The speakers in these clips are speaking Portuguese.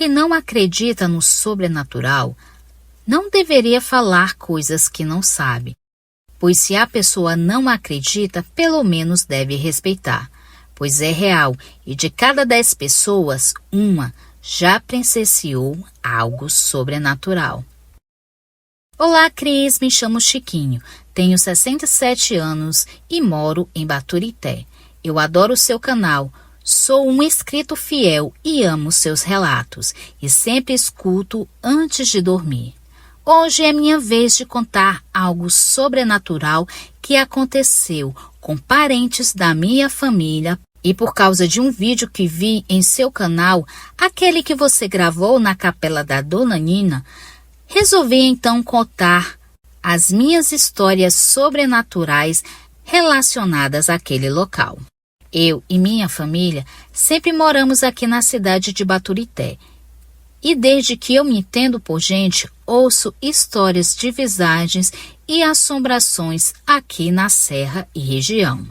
Quem não acredita no sobrenatural não deveria falar coisas que não sabe, pois se a pessoa não acredita, pelo menos deve respeitar, pois é real e de cada 10 pessoas, uma já presenciou algo sobrenatural. Olá, Cris, me chamo Chiquinho, tenho 67 anos e moro em Baturité. Eu adoro o seu canal, sou um inscrito fiel e amo seus relatos e sempre escuto antes de dormir. Hoje é minha vez de contar algo sobrenatural que aconteceu com parentes da minha família e por causa de um vídeo que vi em seu canal, aquele que você gravou na capela da Dona Nina, resolvi então contar as minhas histórias sobrenaturais relacionadas àquele local. Eu e minha família sempre moramos aqui na cidade de Baturité. E desde que eu me entendo por gente, ouço histórias de visagens e assombrações aqui na Serra e região.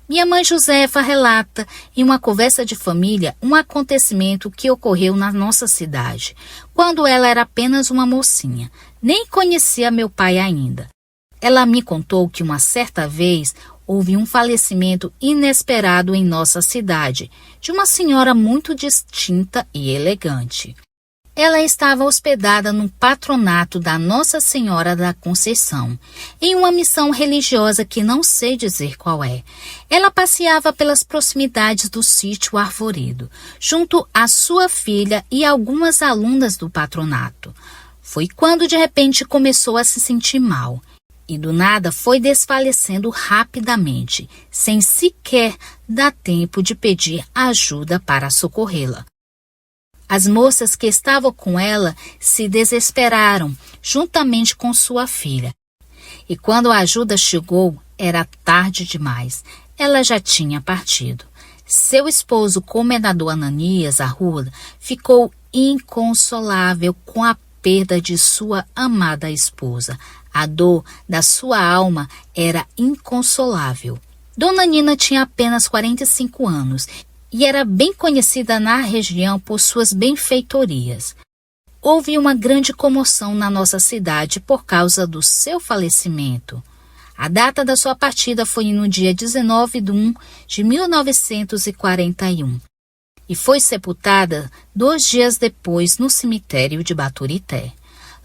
Minha mãe Josefa relata em uma conversa de família um acontecimento que ocorreu na nossa cidade, quando ela era apenas uma mocinha, nem conhecia meu pai ainda. Ela me contou que uma certa vez houve um falecimento inesperado em nossa cidade, de uma senhora muito distinta e elegante. Ela estava hospedada no patronato da Nossa Senhora da Conceição, em uma missão religiosa que não sei dizer qual é. Ela passeava pelas proximidades do sítio Arvoredo, junto à sua filha e algumas alunas do patronato. Foi quando de repente começou a se sentir mal. E do nada foi desfalecendo rapidamente, sem sequer dar tempo de pedir ajuda para socorrê-la. As moças que estavam com ela se desesperaram, juntamente com sua filha. E quando a ajuda chegou, era tarde demais. Ela já tinha partido. Seu esposo, comendador Ananias Arruda, ficou inconsolável com a perda de sua amada esposa. A dor da sua alma era inconsolável. Dona Nina tinha apenas 45 anos e era bem conhecida na região por suas benfeitorias. Houve uma grande comoção na nossa cidade por causa do seu falecimento. A data da sua partida foi no dia 19 de 1 de 1941 e foi sepultada 2 dias depois no cemitério de Baturité.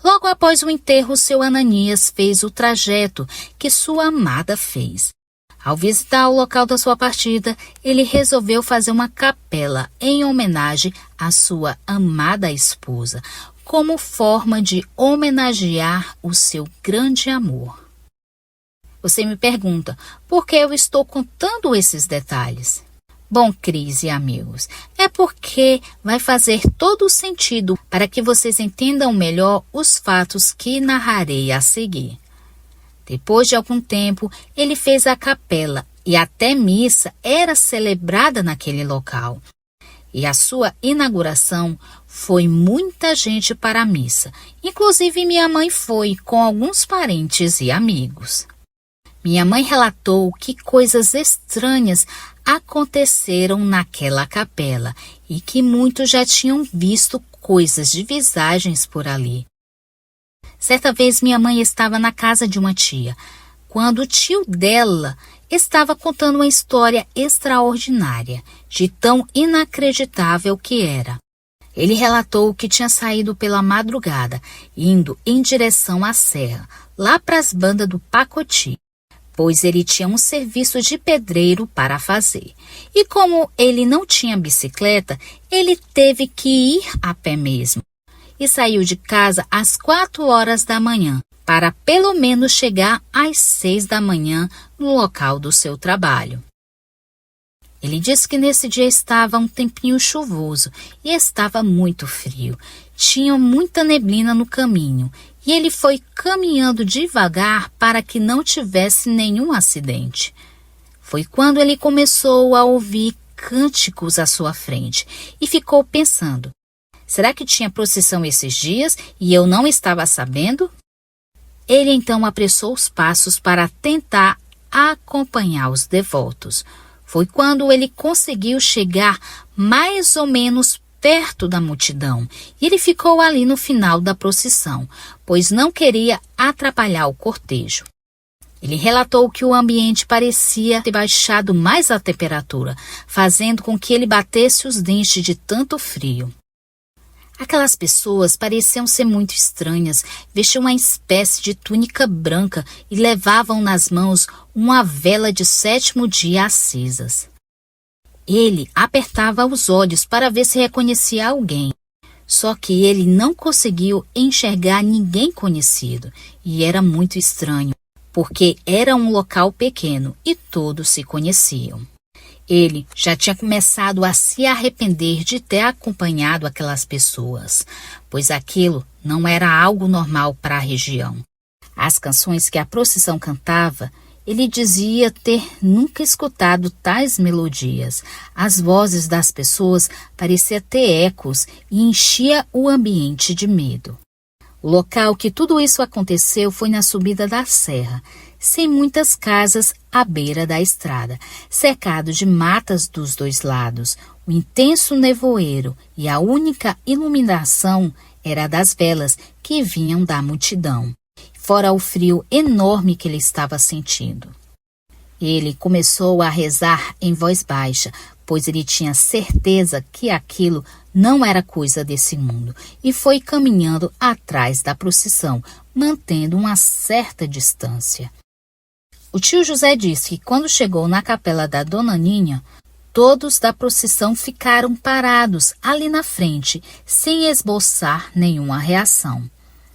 Logo após o enterro, seu Ananias fez o trajeto que sua amada fez. Ao visitar o local da sua partida, ele resolveu fazer uma capela em homenagem à sua amada esposa, como forma de homenagear o seu grande amor. Você me pergunta, por que eu estou contando esses detalhes? Bom, Cris e amigos, é porque vai fazer todo o sentido para que vocês entendam melhor os fatos que narrarei a seguir. Depois de algum tempo, ele fez a capela e até missa era celebrada naquele local. E a sua inauguração foi muita gente para a missa, inclusive minha mãe foi com alguns parentes e amigos. Minha mãe relatou que coisas estranhas aconteceram naquela capela e que muitos já tinham visto coisas de visagens por ali. Certa vez minha mãe estava na casa de uma tia, quando o tio dela estava contando uma história extraordinária, de tão inacreditável que era. Ele relatou que tinha saído pela madrugada, indo em direção à serra, lá para as bandas do Pacoti, pois ele tinha um serviço de pedreiro para fazer. E como ele não tinha bicicleta, ele teve que ir a pé mesmo. E saiu de casa às 4 horas da manhã, para pelo menos chegar às 6 da manhã no local do seu trabalho. Ele disse que nesse dia estava um tempinho chuvoso e estava muito frio. Tinha muita neblina no caminho e ele foi caminhando devagar para que não tivesse nenhum acidente. Foi quando ele começou a ouvir cânticos à sua frente e ficou pensando: será que tinha procissão esses dias e eu não estava sabendo? Ele então apressou os passos para tentar acompanhar os devotos. Foi quando ele conseguiu chegar mais ou menos perto da multidão e ele ficou ali no final da procissão, pois não queria atrapalhar o cortejo. Ele relatou que o ambiente parecia ter baixado mais a temperatura, fazendo com que ele batesse os dentes de tanto frio. Aquelas pessoas pareciam ser muito estranhas, vestiam uma espécie de túnica branca e levavam nas mãos uma vela de 7º dia acesas. Ele apertava os olhos para ver se reconhecia alguém, só que ele não conseguiu enxergar ninguém conhecido e era muito estranho, porque era um local pequeno e todos se conheciam. Ele já tinha começado a se arrepender de ter acompanhado aquelas pessoas, pois aquilo não era algo normal para a região. As canções que a procissão cantava, ele dizia ter nunca escutado tais melodias. As vozes das pessoas pareciam ter ecos e enchia o ambiente de medo. O local que tudo isso aconteceu foi na subida da serra, sem muitas casas à beira da estrada, cercado de matas dos dois lados. O intenso nevoeiro e a única iluminação era das velas que vinham da multidão, fora o frio enorme que ele estava sentindo. Ele começou a rezar em voz baixa, pois ele tinha certeza que aquilo não era coisa desse mundo, e foi caminhando atrás da procissão, mantendo uma certa distância. O tio José disse que quando chegou na capela da Dona Ninha, todos da procissão ficaram parados ali na frente, sem esboçar nenhuma reação.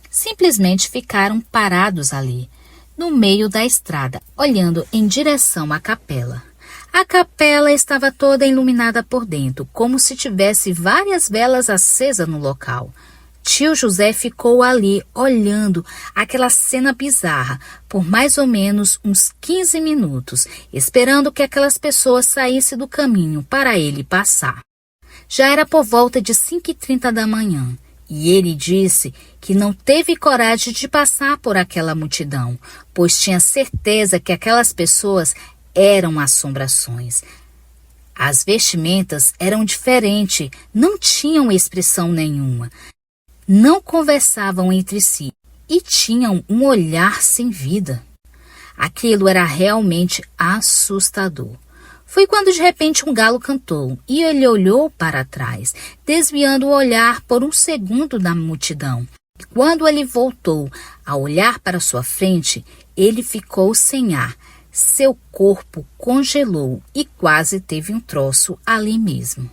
Simplesmente ficaram parados ali, no meio da estrada, olhando em direção à capela. A capela estava toda iluminada por dentro, como se tivesse várias velas acesas no local. Tio José ficou ali, olhando aquela cena bizarra, por mais ou menos uns 15 minutos, esperando que aquelas pessoas saíssem do caminho para ele passar. Já era por volta de 5h30 da manhã, e ele disse que não teve coragem de passar por aquela multidão, pois tinha certeza que aquelas pessoas eram assombrações. As vestimentas eram diferentes, não tinham expressão nenhuma, não conversavam entre si e tinham um olhar sem vida. Aquilo era realmente assustador. Foi quando de repente um galo cantou e ele olhou para trás, desviando o olhar por um segundo da multidão. E quando ele voltou a olhar para sua frente, ele ficou sem ar. Seu corpo congelou e quase teve um troço ali mesmo.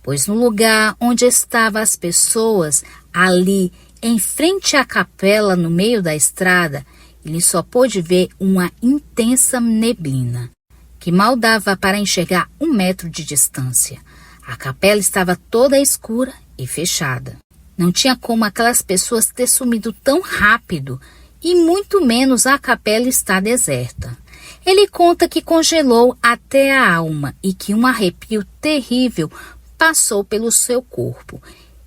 Pois no lugar onde estavam as pessoas, ali em frente à capela, no meio da estrada, ele só pôde ver uma intensa neblina, que mal dava para enxergar 1 metro de distância. A capela estava toda escura e fechada. Não tinha como aquelas pessoas ter sumido tão rápido, e muito menos a capela está deserta. Ele conta que congelou até a alma e que um arrepio terrível passou pelo seu corpo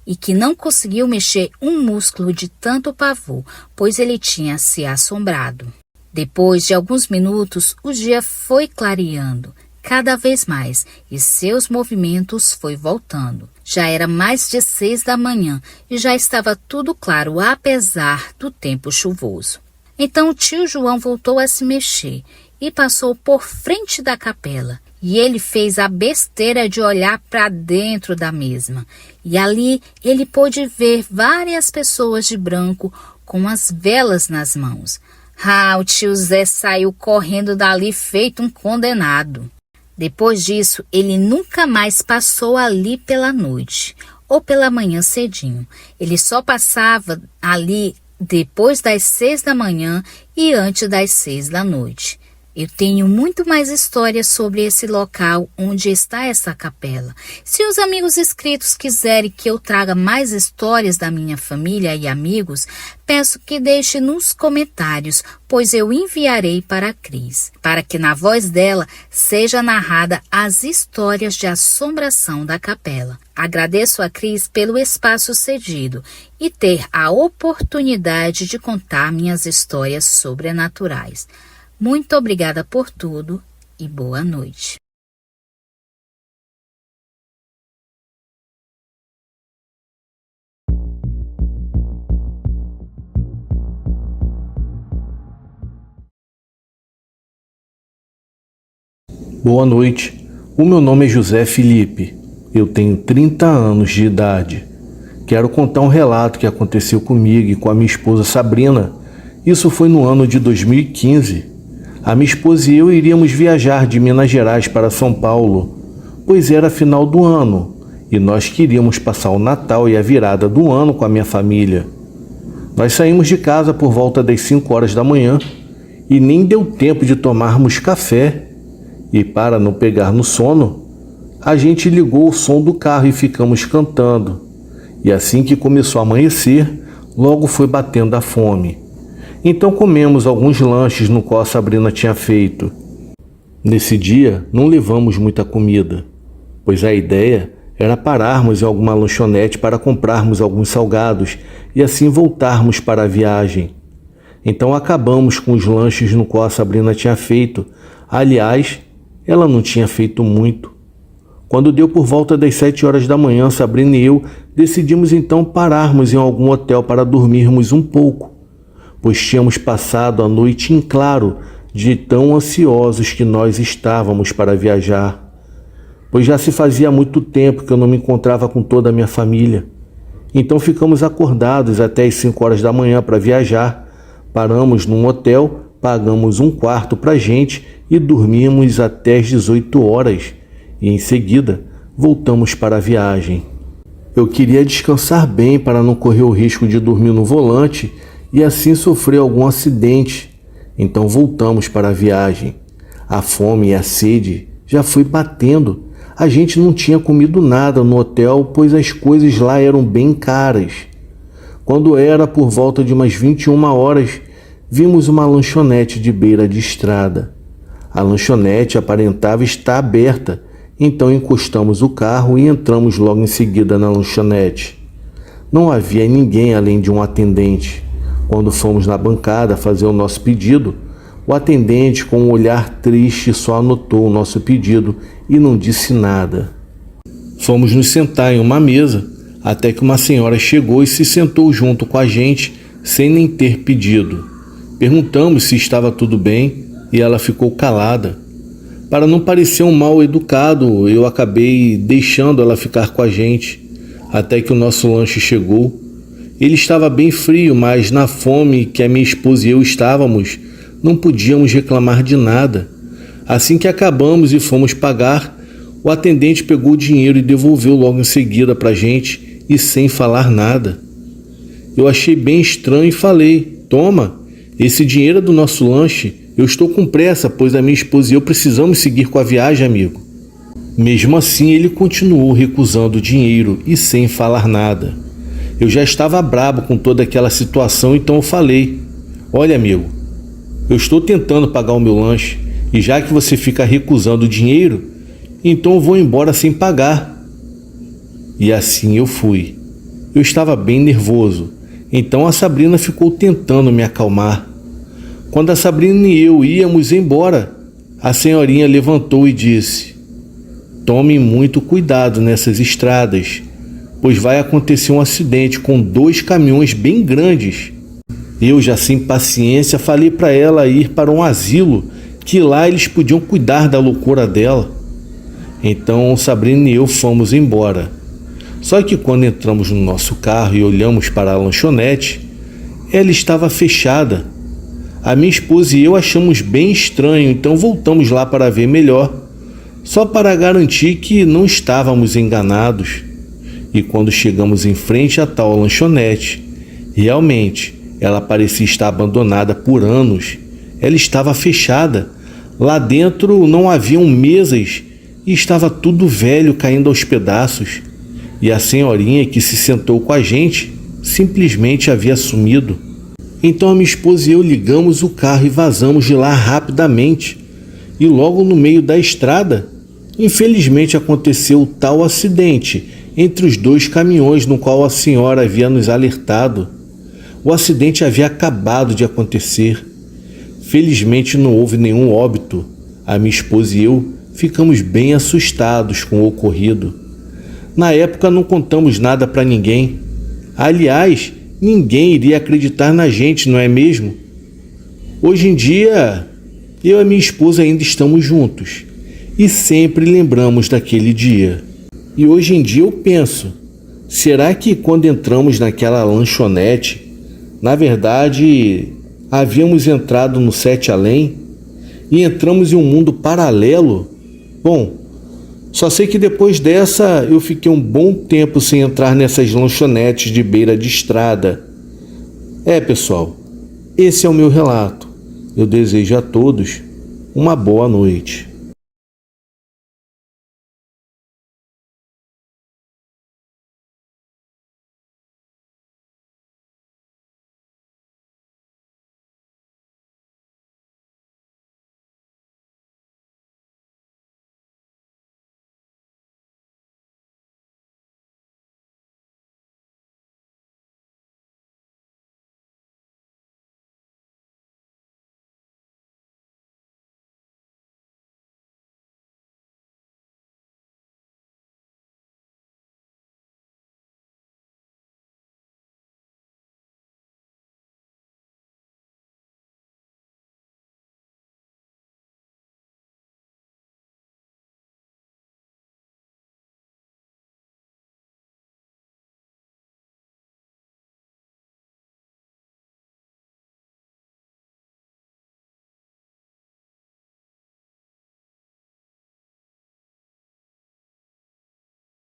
e que não conseguiu mexer um músculo de tanto pavor, pois ele tinha se assombrado. Depois de alguns minutos, o dia foi clareando cada vez mais e seus movimentos foi voltando. Já era mais de 6 da manhã e já estava tudo claro, apesar do tempo chuvoso. Então o tio João voltou a se mexer e passou por frente da capela. E ele fez a besteira de olhar para dentro da mesma. E ali ele pôde ver várias pessoas de branco com as velas nas mãos. O tio Zé saiu correndo dali feito um condenado. Depois disso, ele nunca mais passou ali pela noite ou pela manhã cedinho. Ele só passava ali depois das 6 da manhã e antes das 6 da noite. Eu tenho muito mais histórias sobre esse local onde está essa capela. Se os amigos inscritos quiserem que eu traga mais histórias da minha família e amigos, peço que deixe nos comentários, pois eu enviarei para a Cris, para que na voz dela seja narrada as histórias de assombração da capela. Agradeço a Cris pelo espaço cedido e ter a oportunidade de contar minhas histórias sobrenaturais. Muito obrigada por tudo e boa noite. Boa noite. O meu nome é José Felipe. Eu tenho 30 anos de idade. Quero contar um relato que aconteceu comigo e com a minha esposa Sabrina. Isso foi no ano de 2015. A minha esposa e eu iríamos viajar de Minas Gerais para São Paulo, pois era final do ano e nós queríamos passar o Natal e a virada do ano com a minha família. Nós saímos de casa por volta das 5 horas da manhã e nem deu tempo de tomarmos café. E para não pegar no sono, a gente ligou o som do carro e ficamos cantando. E assim que começou a amanhecer, logo foi batendo a fome. Então comemos alguns lanches no qual a Sabrina tinha feito. Nesse dia não levamos muita comida, pois a ideia era pararmos em alguma lanchonete para comprarmos alguns salgados e assim voltarmos para a viagem. Então acabamos com os lanches no qual a Sabrina tinha feito. Aliás, ela não tinha feito muito. Quando deu por volta das 7 horas da manhã, Sabrina e eu decidimos então pararmos em algum hotel para dormirmos um pouco, pois tínhamos passado a noite em claro de tão ansiosos que nós estávamos para viajar, pois já se fazia muito tempo que eu não me encontrava com toda a minha família. Então ficamos acordados até as 5 horas da manhã para viajar. Paramos num hotel, pagamos um quarto para a gente e dormimos até as 18 horas. E em seguida voltamos para a viagem. Eu queria descansar bem para não correr o risco de dormir no volante e assim sofrer algum acidente. Então voltamos para a viagem. A fome e a sede já foi batendo. A gente não tinha comido nada no hotel, pois as coisas lá eram bem caras. Quando era por volta de umas 21 horas, vimos uma lanchonete de beira de estrada. A lanchonete aparentava estar aberta, então encostamos o carro e entramos logo em seguida na lanchonete. Não havia ninguém além de um atendente. Quando fomos na bancada fazer o nosso pedido, o atendente, com um olhar triste, só anotou o nosso pedido e não disse nada. Fomos nos sentar em uma mesa, até que uma senhora chegou e se sentou junto com a gente, sem nem ter pedido. Perguntamos se estava tudo bem e ela ficou calada. Para não parecer um mal educado, eu acabei deixando ela ficar com a gente, até que o nosso lanche chegou. Ele estava bem frio, mas na fome que a minha esposa e eu estávamos, não podíamos reclamar de nada. Assim que acabamos e fomos pagar, o atendente pegou o dinheiro e devolveu logo em seguida para a gente e sem falar nada. Eu achei bem estranho e falei: "Toma, esse dinheiro é do nosso lanche. Eu estou com pressa, pois a minha esposa e eu precisamos seguir com a viagem, amigo." Mesmo assim, ele continuou recusando o dinheiro e sem falar nada. Eu já estava brabo com toda aquela situação, então eu falei: "Olha, amigo, eu estou tentando pagar o meu lanche e já que você fica recusando o dinheiro, então eu vou embora sem pagar." E assim eu fui. Eu estava bem nervoso, então a Sabrina ficou tentando me acalmar. Quando a Sabrina e eu íamos embora, a senhorinha levantou e disse: "Tome muito cuidado nessas estradas, pois vai acontecer um acidente com 2 caminhões bem grandes." Eu, já sem paciência, falei para ela ir para um asilo, que lá eles podiam cuidar da loucura dela. Então Sabrina e eu fomos embora. Só que quando entramos no nosso carro e olhamos para a lanchonete, ela estava fechada. A minha esposa e eu achamos bem estranho, então voltamos lá para ver melhor, só para garantir que não estávamos enganados. E quando chegamos em frente à tal lanchonete, realmente ela parecia estar abandonada por anos. Ela estava fechada. Lá dentro não haviam mesas e estava tudo velho, caindo aos pedaços. E a senhorinha que se sentou com a gente simplesmente havia sumido. Então a minha esposa e eu ligamos o carro e vazamos de lá rapidamente. E logo no meio da estrada, infelizmente aconteceu o tal acidente entre os 2 caminhões no qual a senhora havia nos alertado. O acidente havia acabado de acontecer. Felizmente não houve nenhum óbito. A minha esposa e eu ficamos bem assustados com o ocorrido. Na época não contamos nada para ninguém. Aliás, ninguém iria acreditar na gente, não é mesmo? Hoje em dia, eu e minha esposa ainda estamos juntos. e sempre lembramos daquele dia. E hoje em dia eu penso, será que quando entramos naquela lanchonete, na verdade havíamos entrado no Sete Além e entramos em um mundo paralelo? Bom, só sei que depois dessa eu fiquei um bom tempo sem entrar nessas lanchonetes de beira de estrada. Pessoal, esse é o meu relato. Eu desejo a todos uma boa noite.